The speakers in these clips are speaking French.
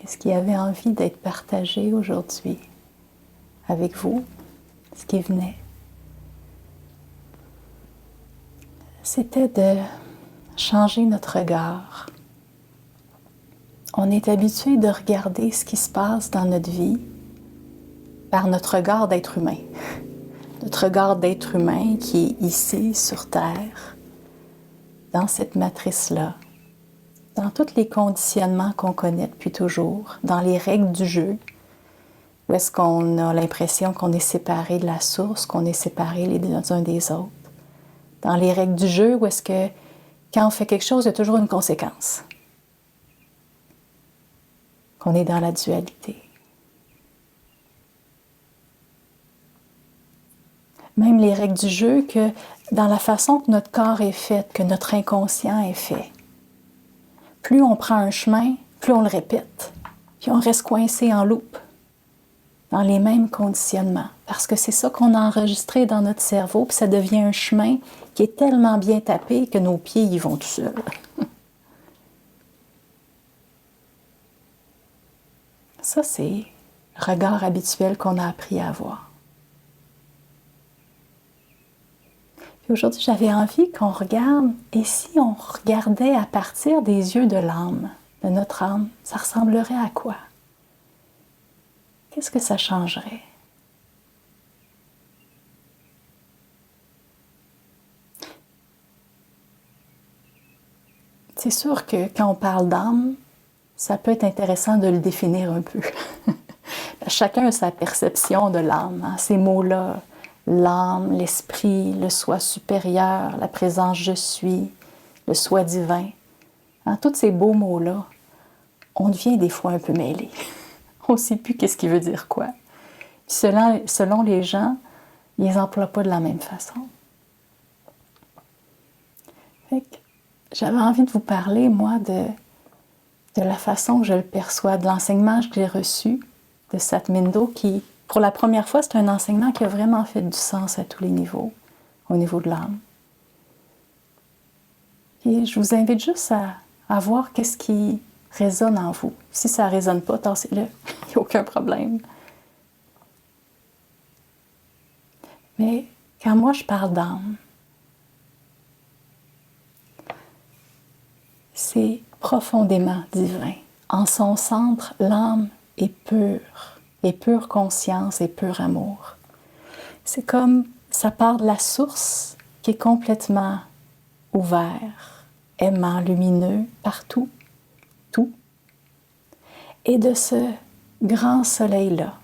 Qu'est-ce qui avait envie d'être partagé aujourd'hui avec vous? Ce qui venait, c'était de changer notre regard. On est habitué de regarder ce qui se passe dans notre vie par notre regard d'être humain. Notre regard d'être humain qui est ici, sur Terre, dans cette matrice-là, dans tous les conditionnements qu'on connaît depuis toujours, dans les règles du jeu, où est-ce qu'on a l'impression qu'on est séparés de la source, qu'on est séparés les uns des autres. Dans les règles du jeu, où est-ce que quand on fait quelque chose, il y a toujours une conséquence. Qu'on est dans la dualité. Même les règles du jeu, que dans la façon que notre corps est fait, que notre inconscient est fait, plus on prend un chemin, plus on le répète, puis on reste coincé en loupe, dans les mêmes conditionnements, parce que c'est ça qu'on a enregistré dans notre cerveau, puis ça devient un chemin qui est tellement bien tapé que nos pieds y vont tout seuls. Ça, c'est le regard habituel qu'on a appris à avoir. Puis aujourd'hui, j'avais envie qu'on regarde, et si on regardait à partir des yeux de l'âme, de notre âme, ça ressemblerait à quoi? Qu'est-ce que ça changerait? C'est sûr que quand on parle d'âme, ça peut être intéressant de le définir un peu. Chacun a sa perception de l'âme, hein, ces mots-là. L'âme, l'esprit, le soi supérieur, la présence je suis, le soi divin. Hein, tous ces beaux mots-là, on devient des fois un peu mêlé. On ne sait plus qu'est-ce qui veut dire quoi. Selon les gens, ils ne les emploient pas de la même façon. Fait que j'avais envie de vous parler, moi, de la façon que je le perçois, de l'enseignement que j'ai reçu de Satmindo, qui, pour la première fois, c'est un enseignement qui a vraiment fait du sens à tous les niveaux, au niveau de l'âme. Et je vous invite juste à voir qu'est-ce qui résonne en vous. Si ça ne résonne pas, tassez-le, il n'y a aucun problème. Mais quand moi je parle d'âme, c'est profondément divin. En son centre, l'âme est pure conscience et pur amour. C'est comme ça part de la source qui est complètement ouvert, aimant, lumineux, partout, tout. Et de ce grand soleil-là,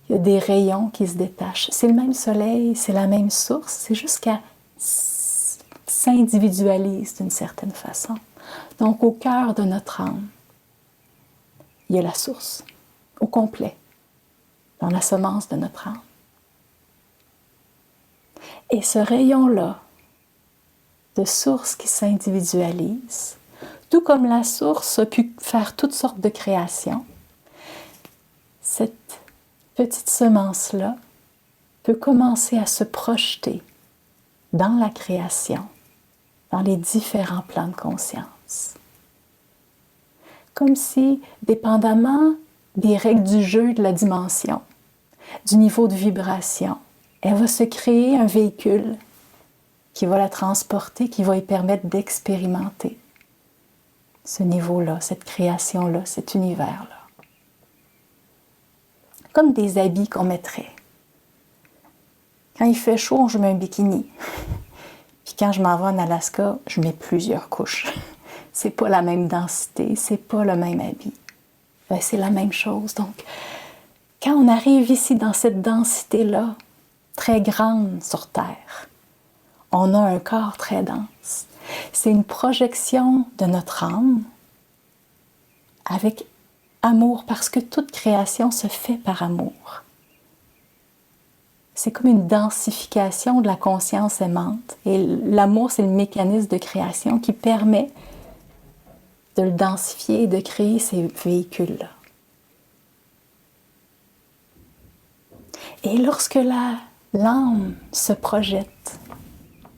il y a des rayons qui se détachent. C'est le même soleil, c'est la même source, c'est juste qu'elle s'individualise d'une certaine façon. Donc, au cœur de notre âme, il y a la source, au complet, dans la semence de notre âme. Et ce rayon-là, de source qui s'individualise, tout comme la source a pu faire toutes sortes de créations, cette petite semence-là peut commencer à se projeter dans la création, dans les différents plans de conscience. Comme si, dépendamment des règles du jeu de la dimension, du niveau de vibration, elle va se créer un véhicule qui va la transporter, qui va lui permettre d'expérimenter ce niveau-là, cette création-là, cet univers-là. Comme des habits qu'on mettrait. Quand il fait chaud, je mets un bikini. Puis quand je m'en vais en Alaska, je mets plusieurs couches. C'est pas la même densité, c'est pas le même habit. Ben, c'est la même chose. Donc, quand on arrive ici dans cette densité-là, très grande sur Terre, on a un corps très dense. C'est une projection de notre âme avec amour, parce que toute création se fait par amour. C'est comme une densification de la conscience aimante. Et l'amour, c'est le mécanisme de création qui permet de le densifier et de créer ces véhicules-là. Et lorsque l'âme se projette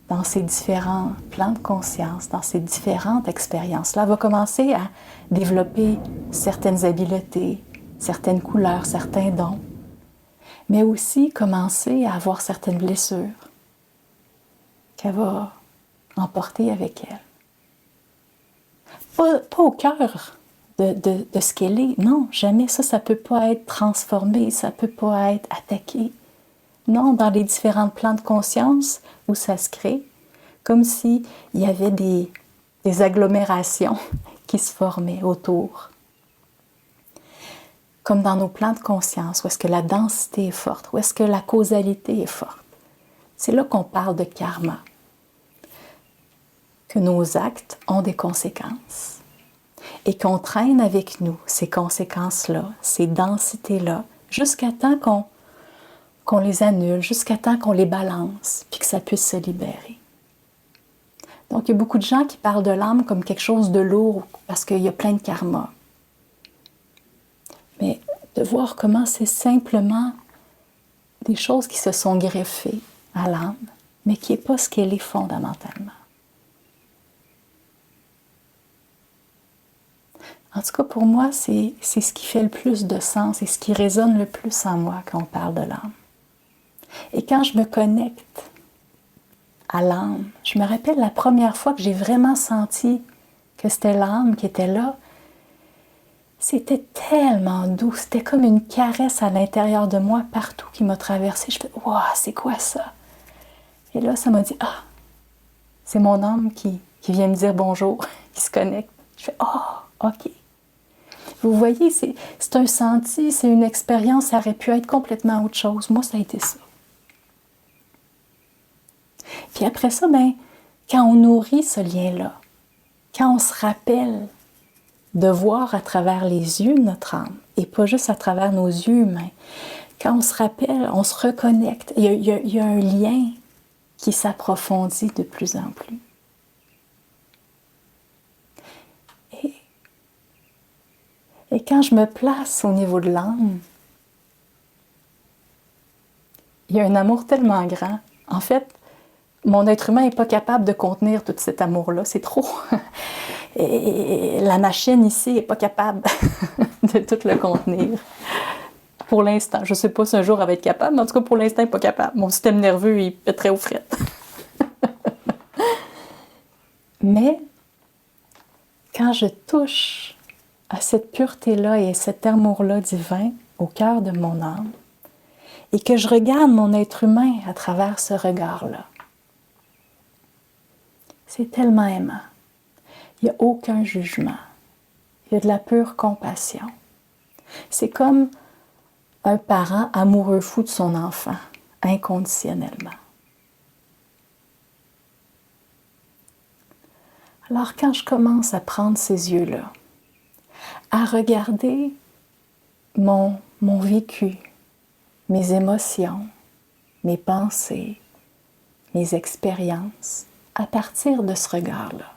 dans ces différents plans de conscience, dans ces différentes expériences-là, va commencer à développer certaines habiletés, certaines couleurs, certains dons, mais aussi commencer à avoir certaines blessures qu'elle va emporter avec elle. Pas au cœur de ce qu'elle est. Non, jamais ça ne peut pas être transformé, ça ne peut pas être attaqué. Non, dans les différents plans de conscience où ça se crée, comme s'il y avait des agglomérations qui se formaient autour. Comme dans nos plans de conscience, où est-ce que la densité est forte, où est-ce que la causalité est forte. C'est là qu'on parle de karma. Que nos actes ont des conséquences et qu'on traîne avec nous ces conséquences-là, ces densités-là, jusqu'à temps qu'on les annule, jusqu'à temps qu'on les balance, puis que ça puisse se libérer. Donc, il y a beaucoup de gens qui parlent de l'âme comme quelque chose de lourd parce qu'il y a plein de karma. Mais de voir comment c'est simplement des choses qui se sont greffées à l'âme, mais qui n'est pas ce qu'elle est fondamentalement. En tout cas, pour moi, c'est ce qui fait le plus de sens et ce qui résonne le plus en moi quand on parle de l'âme. Et quand je me connecte à l'âme, je me rappelle la première fois que j'ai vraiment senti que c'était l'âme qui était là. C'était tellement doux, c'était comme une caresse à l'intérieur de moi, partout qui m'a traversée. Je fais « Wow, c'est quoi ça? » Et là, ça m'a dit « Ah, c'est mon âme qui vient me dire bonjour, qui se connecte. » Je fais « Oh, OK. » Vous voyez, c'est un senti, c'est une expérience, ça aurait pu être complètement autre chose. Moi, ça a été ça. Puis après ça, quand on nourrit ce lien-là, quand on se rappelle de voir à travers les yeux de notre âme, et pas juste à travers nos yeux humains, quand on se rappelle, on se reconnecte, il y a un lien qui s'approfondit de plus en plus. Et quand je me place au niveau de l'âme, il y a un amour tellement grand. En fait, mon être humain n'est pas capable de contenir tout cet amour-là, c'est trop. Et la machine ici n'est pas capable de tout le contenir. Pour l'instant. Je ne sais pas si un jour elle va être capable, mais en tout cas, pour l'instant, elle n'est pas capable. Mon système nerveux, il pèterait aux frettes. Mais, quand je touche à cette pureté-là et cet amour-là divin au cœur de mon âme, et que je regarde mon être humain à travers ce regard-là, c'est tellement aimant. Il n'y a aucun jugement. Il y a de la pure compassion. C'est comme un parent amoureux fou de son enfant, inconditionnellement. Alors quand je commence à prendre ces yeux-là, à regarder mon vécu, mes émotions, mes pensées, mes expériences, à partir de ce regard-là,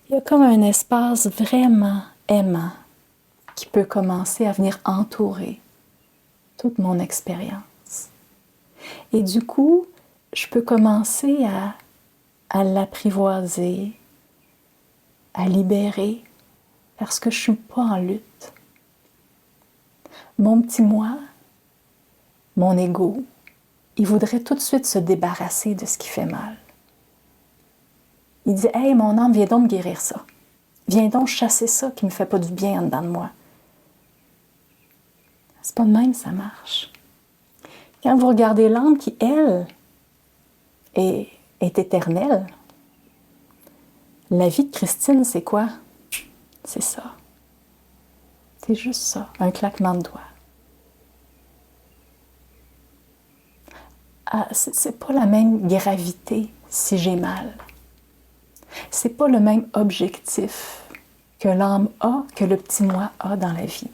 il y a comme un espace vraiment aimant qui peut commencer à venir entourer toute mon expérience. Et du coup, je peux commencer à l'apprivoiser, à libérer, parce que je ne suis pas en lutte. Mon petit moi, mon ego, il voudrait tout de suite se débarrasser de ce qui fait mal. Il dit « Hey, mon âme, viens donc me guérir ça. Viens donc chasser ça qui ne me fait pas du bien en dedans de moi. » C'est pas de même, ça marche. Quand vous regardez l'âme qui, elle, est éternelle, la vie de Christine, c'est quoi? C'est ça. C'est juste ça, un claquement de doigts. Ah, c'est pas la même gravité si j'ai mal. C'est pas le même objectif que l'âme a, que le petit moi a dans la vie.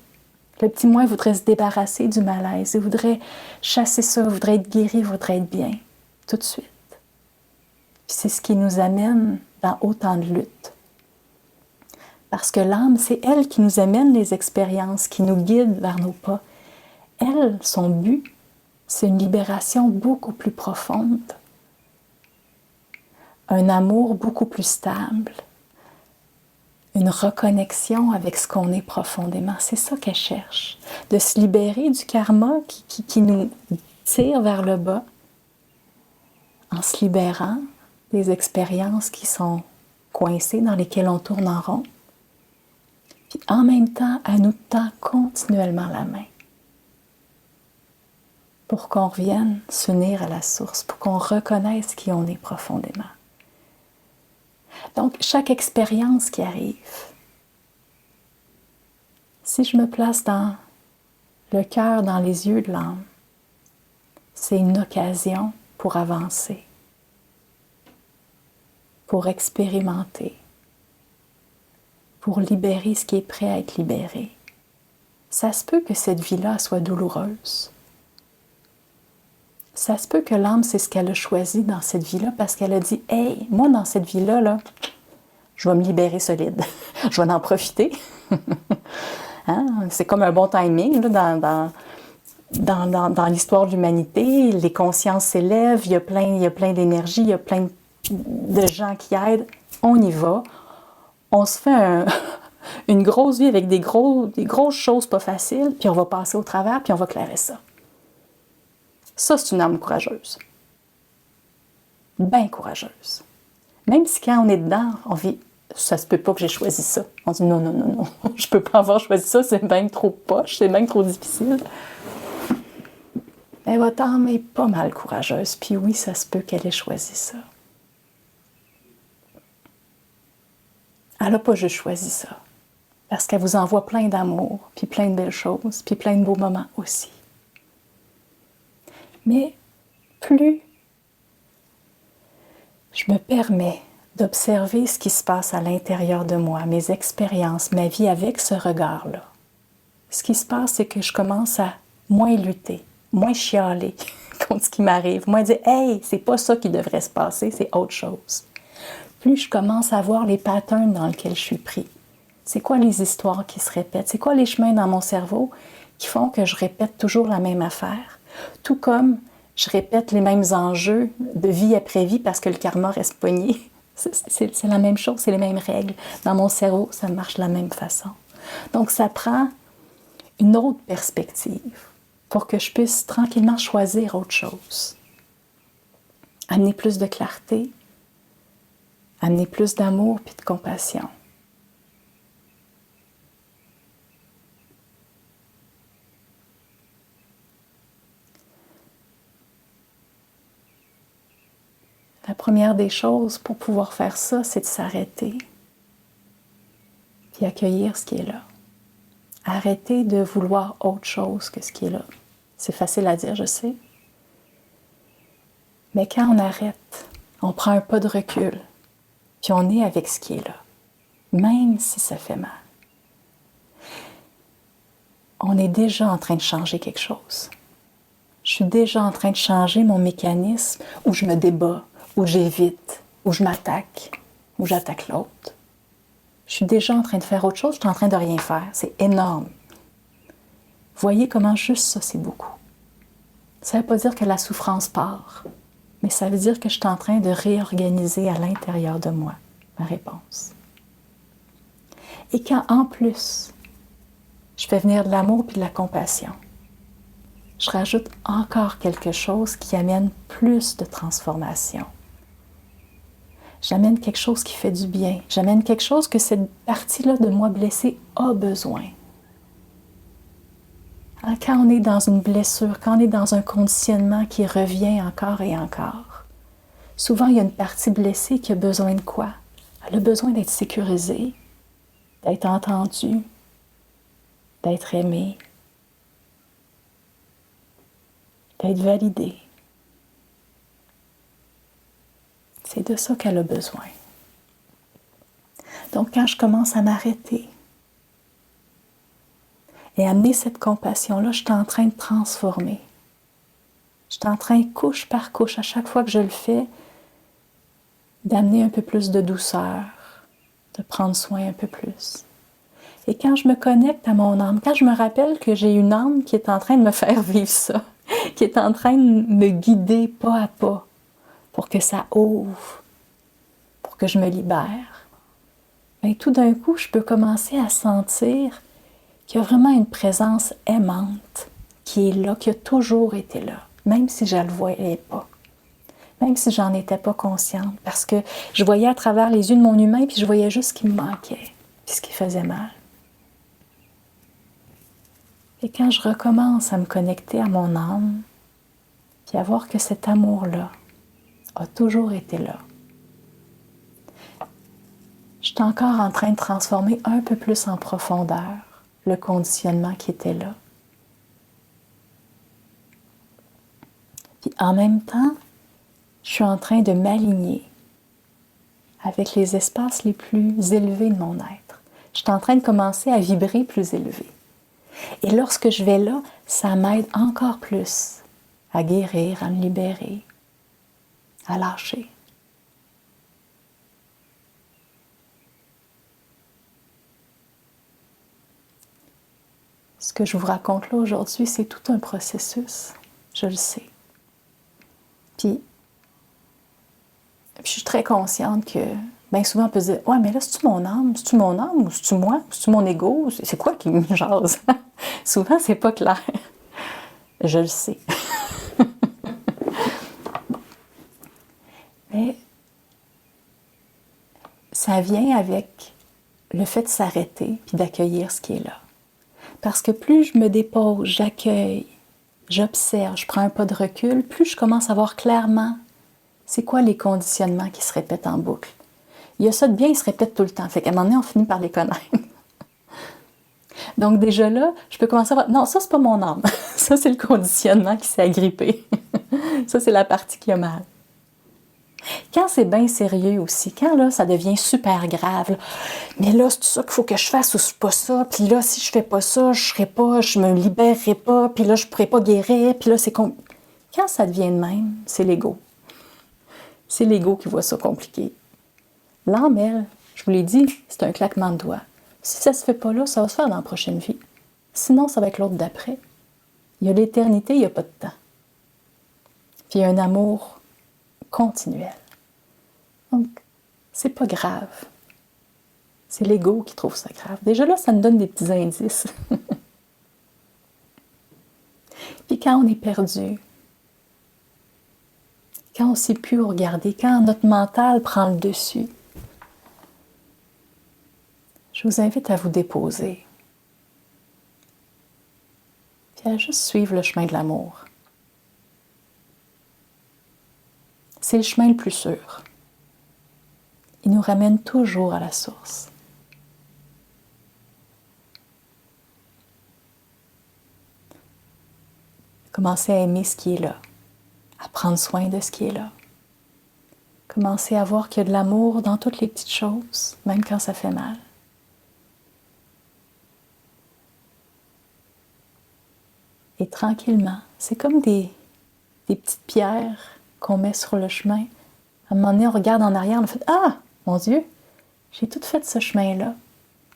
Le petit moi voudrait se débarrasser du malaise, il voudrait chasser ça, il voudrait être guéri, il voudrait être bien, tout de suite. Puis c'est ce qui nous amène dans autant de luttes. Parce que l'âme, c'est elle qui nous amène les expériences, qui nous guide vers nos pas. Elle, son but, c'est une libération beaucoup plus profonde. un amour beaucoup plus stable, une reconnexion avec ce qu'on est profondément. C'est ça qu'elle cherche, de se libérer du karma qui nous tire vers le bas, en se libérant des expériences qui sont coincées, dans lesquelles on tourne en rond. Puis en même temps, elle nous tend continuellement la main pour qu'on revienne s'unir à la source, pour qu'on reconnaisse qui on est profondément. Donc, chaque expérience qui arrive, si je me place dans le cœur, dans les yeux de l'âme, c'est une occasion pour avancer, pour expérimenter, pour libérer ce qui est prêt à être libéré. Ça se peut que cette vie-là soit douloureuse. Ça se peut que l'âme, c'est ce qu'elle a choisi dans cette vie-là parce qu'elle a dit « Hey, moi, dans cette vie-là, là, je vais me libérer solide. Je vais en profiter. » Hein? C'est comme un bon timing là, dans l'histoire de l'humanité. Les consciences s'élèvent, il y a plein d'énergie, il y a plein de gens qui aident. On y va. On se fait une grosse vie avec des grosses choses pas faciles, puis on va passer au travers, puis on va clairer ça. Ça, c'est une âme courageuse. Bien courageuse. Même si quand on est dedans, on vit « ça se peut pas que j'ai choisi ça ». On dit « non, je peux pas avoir choisi ça, c'est bien trop poche, c'est bien trop difficile ». Mais votre âme est pas mal courageuse, puis oui, ça se peut qu'elle ait choisi ça. Elle n'a pas juste choisi ça, parce qu'elle vous envoie plein d'amour, puis plein de belles choses, puis plein de beaux moments aussi. Mais plus je me permets d'observer ce qui se passe à l'intérieur de moi, mes expériences, ma vie avec ce regard-là, ce qui se passe, c'est que je commence à moins lutter, moins chialer contre ce qui m'arrive, moins dire « Hey, c'est pas ça qui devrait se passer, c'est autre chose ». Plus je commence à voir les patterns dans lesquels je suis pris. C'est quoi les histoires qui se répètent? C'est quoi les chemins dans mon cerveau qui font que je répète toujours la même affaire? Tout comme je répète les mêmes enjeux de vie après vie parce que le karma reste poigné. C'est la même chose, c'est les mêmes règles. Dans mon cerveau, ça marche de la même façon. Donc, ça prend une autre perspective pour que je puisse tranquillement choisir autre chose. Amener plus de clarté, amener plus d'amour puis de compassion. La première des choses pour pouvoir faire ça, c'est de s'arrêter puis accueillir ce qui est là. Arrêter de vouloir autre chose que ce qui est là. C'est facile à dire, je sais. Mais quand on arrête, on prend un pas de recul, puis on est avec ce qui est là, même si ça fait mal. On est déjà en train de changer quelque chose. Je suis déjà en train de changer mon mécanisme où je me débat, où j'évite, où je m'attaque, où j'attaque l'autre. Je suis déjà en train de faire autre chose, je suis en train de rien faire. C'est énorme. Voyez comment juste ça, c'est beaucoup. Ça ne veut pas dire que la souffrance part, mais ça veut dire que je suis en train de réorganiser à l'intérieur de moi ma réponse. Et quand, en plus, je fais venir de l'amour puis de la compassion, je rajoute encore quelque chose qui amène plus de transformation. J'amène quelque chose qui fait du bien. J'amène quelque chose que cette partie-là de moi blessée a besoin. Quand on est dans une blessure, quand on est dans un conditionnement qui revient encore et encore, souvent il y a une partie blessée qui a besoin de quoi? Elle a besoin d'être sécurisée, d'être entendue, d'être aimée, d'être validée. C'est de ça qu'elle a besoin. Donc, quand je commence à m'arrêter et amener cette compassion-là, je suis en train de transformer. Je suis en train, couche par couche, à chaque fois que je le fais, d'amener un peu plus de douceur, de prendre soin un peu plus. Et quand je me connecte à mon âme, quand je me rappelle que j'ai une âme qui est en train de me faire vivre ça, qui est en train de me guider pas à pas pour que ça ouvre, que je me libère, bien, tout d'un coup, je peux commencer à sentir qu'il y a vraiment une présence aimante qui est là, qui a toujours été là, même si je ne le voyais pas, même si j'en étais pas consciente, parce que je voyais à travers les yeux de mon humain, puis je voyais juste ce qui me manquait, puis ce qui faisait mal. Et quand je recommence à me connecter à mon âme, puis à voir que cet amour-là a toujours été là, je suis encore en train de transformer un peu plus en profondeur le conditionnement qui était là. Puis en même temps, je suis en train de m'aligner avec les espaces les plus élevés de mon être. Je suis en train de commencer à vibrer plus élevé. Et lorsque je vais là, ça m'aide encore plus à guérir, à me libérer, à lâcher. Ce que je vous raconte là aujourd'hui, c'est tout un processus. Je le sais. Puis je suis très consciente que bien souvent on peut se dire « Ouais, mais là, c'est-tu mon âme? C'est-tu mon âme? Ou c'est-tu moi? C'est-tu mon ego? C'est quoi qui me jase? » Souvent, c'est pas clair. Je le sais. Mais ça vient avec le fait de s'arrêter puis d'accueillir ce qui est là. Parce que plus je me dépose, j'accueille, j'observe, je prends un pas de recul, plus je commence à voir clairement c'est quoi les conditionnements qui se répètent en boucle. Il y a ça de bien, ils se répètent tout le temps. Fait qu'à un moment donné, on finit par les connaître. Donc déjà là, je peux commencer à voir, non, ça c'est pas mon âme. Ça c'est le conditionnement qui s'est agrippé. Ça c'est la partie qui a mal. Quand c'est bien sérieux aussi, quand là, ça devient super grave, là, mais là, c'est ça qu'il faut que je fasse ou c'est pas ça, puis là, si je fais pas ça, je me libérerai pas, puis là, je pourrai pas guérir, puis là, c'est Quand ça devient de même, c'est l'ego. C'est l'ego qui voit ça compliqué. L'âme, elle, je vous l'ai dit, c'est un claquement de doigts. Si ça se fait pas là, ça va se faire dans la prochaine vie. Sinon, ça va être l'autre d'après. Il y a l'éternité, il n'y a pas de temps. Puis il y a un amour continuel. Donc, c'est pas grave. C'est l'ego qui trouve ça grave. Déjà là, ça nous donne des petits indices. Puis quand on est perdu, quand on ne sait plus où regarder, quand notre mental prend le dessus, je vous invite à vous déposer. Puis à juste suivre le chemin de l'amour. C'est le chemin le plus sûr. Il nous ramène toujours à la source. Commencez à aimer ce qui est là, à prendre soin de ce qui est là. Commencez à voir qu'il y a de l'amour dans toutes les petites choses, même quand ça fait mal. Et tranquillement, c'est comme des petites pierres qu'on met sur le chemin. À un moment donné, on regarde en arrière, on fait « Ah, mon Dieu, j'ai tout fait ce chemin-là,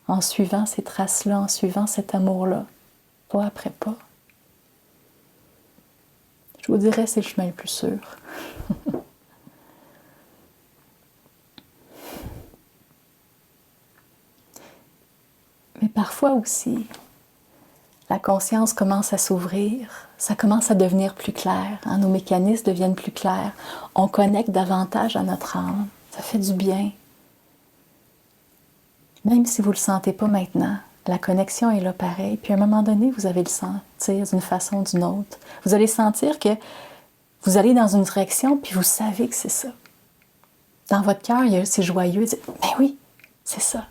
en suivant ces traces-là, en suivant cet amour-là, pas après pas. » Je vous dirais, c'est le chemin le plus sûr. Mais parfois aussi, la conscience commence à s'ouvrir, ça commence à devenir plus clair, hein, nos mécanismes deviennent plus clairs, on connecte davantage à notre âme, ça fait du bien. Même si vous ne le sentez pas maintenant, la connexion est là pareil, puis à un moment donné, vous allez le sentir d'une façon ou d'une autre. Vous allez sentir que vous allez dans une direction, puis vous savez que c'est ça. Dans votre cœur, c'est joyeux, ben oui, c'est ça.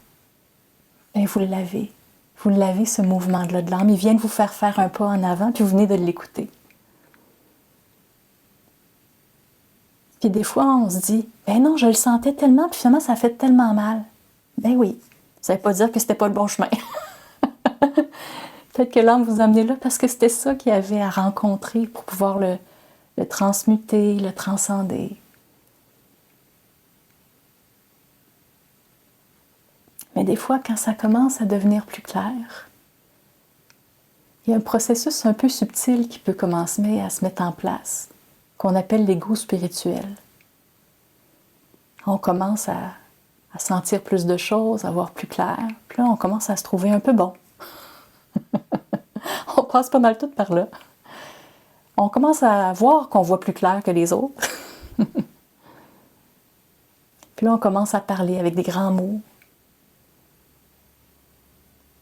Ben vous l'avez. Vous l'avez, ce mouvement-là de l'âme. Il vient de vous faire faire un pas en avant, puis vous venez de l'écouter. Puis des fois, on se dit, ben non, je le sentais tellement, puis finalement, ça fait tellement mal. Ben oui, ça ne veut pas dire que c'était pas le bon chemin. Peut-être que l'âme vous a amené là parce que c'était ça qu'il y avait à rencontrer pour pouvoir le transmuter, le transcender. Mais des fois, quand ça commence à devenir plus clair, il y a un processus un peu subtil qui peut commencer à se mettre en place, qu'on appelle l'ego spirituel. On commence à à sentir plus de choses, à voir plus clair. Puis là, on commence à se trouver un peu bon. On passe pas mal tout par là. On commence à voir qu'on voit plus clair que les autres. Puis là, on commence à parler avec des grands mots.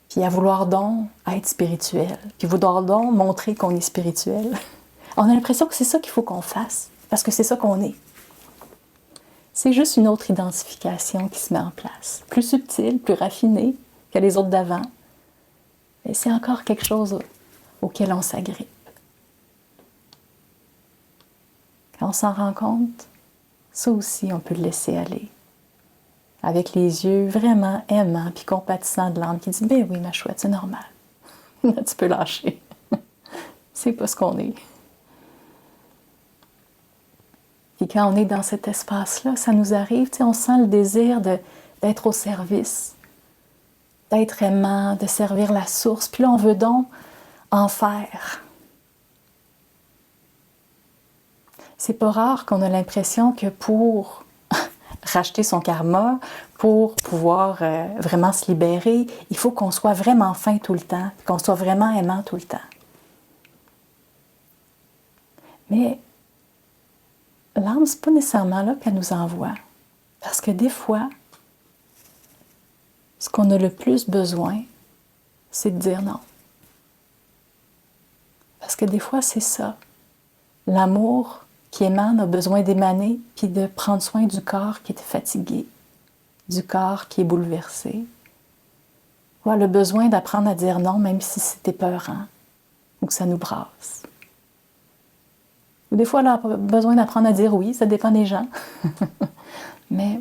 Puis à vouloir donc être spirituel. Puis vouloir donc montrer qu'on est spirituel. On a l'impression que c'est ça qu'il faut qu'on fasse. Parce que c'est ça qu'on est. C'est juste une autre identification qui se met en place. Plus subtile, plus raffinée que les autres d'avant. Mais c'est encore quelque chose auquel on s'agrippe. Quand on s'en rend compte, ça aussi, on peut le laisser aller. Avec les yeux vraiment aimants puis compatissants de l'âme qui dit « Ben oui, ma chouette, c'est normal. Tu peux lâcher. C'est pas ce qu'on est. » Puis quand on est dans cet espace-là, ça nous arrive, on sent le désir d'être au service, d'être aimant, de servir la source. Puis là, on veut donc en faire. C'est pas rare qu'on a l'impression que pour racheter son karma, pour pouvoir vraiment se libérer, il faut qu'on soit vraiment fin tout le temps, qu'on soit vraiment aimant tout le temps. Mais l'âme, c'est pas nécessairement là qu'elle nous envoie. Parce que des fois, ce qu'on a le plus besoin, c'est de dire non. Parce que des fois, c'est ça. L'amour qui émane a besoin d'émaner puis de prendre soin du corps qui est fatigué, du corps qui est bouleversé. Ouais, le besoin d'apprendre à dire non, même si c'est épeurant ou que ça nous brasse. Ou des fois, on a besoin d'apprendre à dire oui, ça dépend des gens. Mais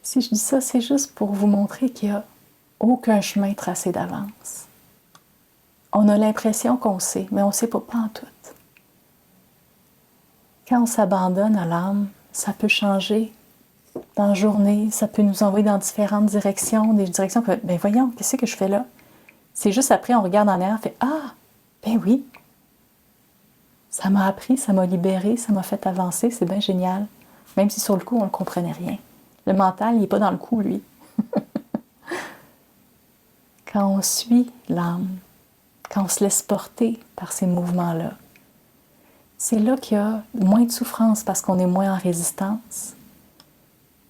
si je dis ça, c'est juste pour vous montrer qu'il n'y a aucun chemin tracé d'avance. On a l'impression qu'on sait, mais on ne sait pas en tout. Quand on s'abandonne à l'âme, ça peut changer dans la journée, ça peut nous envoyer dans différentes directions, des directions que, ben voyons, qu'est-ce que je fais là? C'est juste après, on regarde en arrière, on fait « Ah, ben oui, ça m'a appris, ça m'a libéré, ça m'a fait avancer, c'est bien génial. » Même si sur le coup, on ne comprenait rien. Le mental, il n'est pas dans le coup, lui. Quand on suit l'âme, quand on se laisse porter par ces mouvements-là, c'est là qu'il y a moins de souffrance parce qu'on est moins en résistance,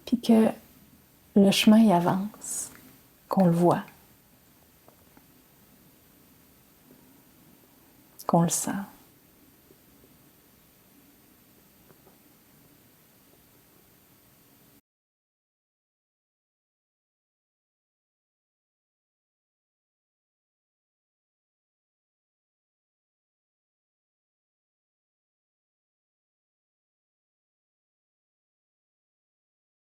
puis que le chemin y avance, qu'on le voit, qu'on le sent.